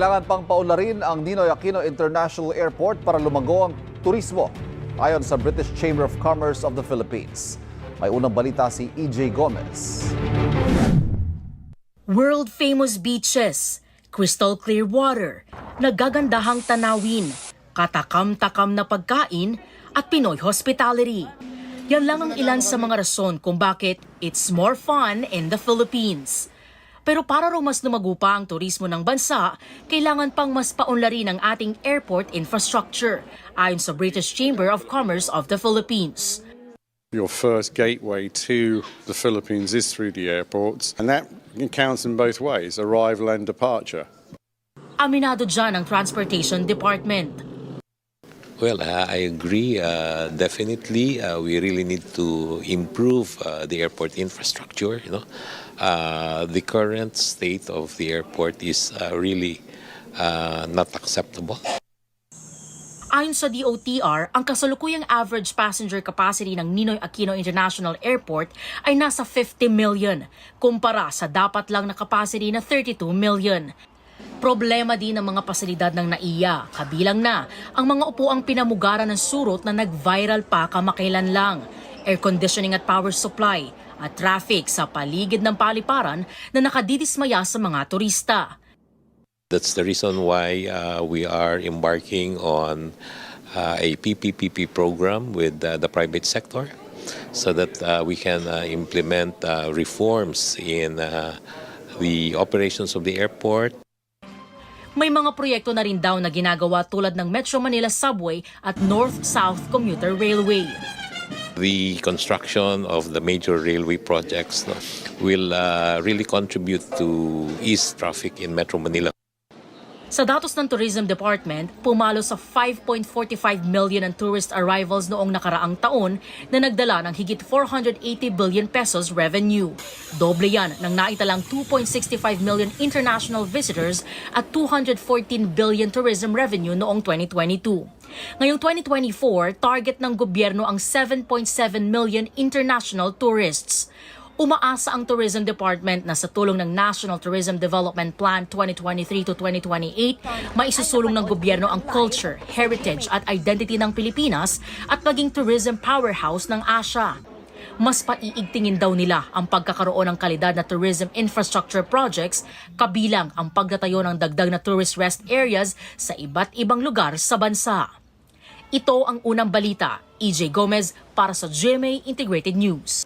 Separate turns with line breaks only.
Kailangan pang paunlarin ang Ninoy Aquino International Airport para lumago ang turismo, ayon sa British Chamber of Commerce of the Philippines. May unang balita si EJ Gomez.
World-famous beaches, crystal clear water, nagagandahang tanawin, katakam-takam na pagkain at Pinoy hospitality. Yan lang ang ilan sa mga rason kung bakit it's more fun in the Philippines. Pero para raw mas lumago pa ang turismo ng bansa, kailangan pang mas paunlarin ang ating airport infrastructure, ayon sa British Chamber of Commerce of the Philippines.
Your first gateway to the Philippines is through the airports, and that counts in both ways, arrival and departure.
Aminado dyan ang Transportation Department.
Well, I agree. Definitely, we really need to improve the airport infrastructure. The current state of the airport is really not acceptable.
Ayon sa DOTR, ang kasalukuyang average passenger capacity ng Ninoy Aquino International Airport ay nasa 50 million, kumpara sa dapat lang na capacity na 32 million. Problema din ang mga pasilidad ng NAIA, kabilang na ang mga upuang pinamugaran ng surot na nag-viral pa kamakailan lang, air conditioning at power supply, at traffic sa paligid ng paliparan na nakadidismaya sa mga turista.
That's the reason why we are embarking on a PPP program with the private sector so that we can implement reforms in the operations of the airport.
May mga proyekto na rin daw na ginagawa tulad ng Metro Manila Subway at North-South Commuter Railway.
The construction of the major railway projects will really contribute to ease traffic in Metro Manila.
Sa datos ng Tourism Department, pumalo sa 5.45 million ang tourist arrivals noong nakaraang taon na nagdala ng higit 480 billion pesos revenue. Doble yan ng naitalang 2.65 million international visitors at 214 billion tourism revenue noong 2022. Ngayong 2024, target ng gobyerno ang 7.7 million international tourists. Umaasa ang Tourism Department na sa tulong ng National Tourism Development Plan 2023 to 2028, maisusulong ng gobyerno ang culture, heritage at identity ng Pilipinas at maging tourism powerhouse ng Asia. Mas paiigtingin daw nila ang pagkakaroon ng kalidad na tourism infrastructure projects, kabilang ang pagtatayo ng dagdag na tourist rest areas sa iba't ibang lugar sa bansa. Ito ang unang balita. EJ Gomez para sa GMA Integrated News.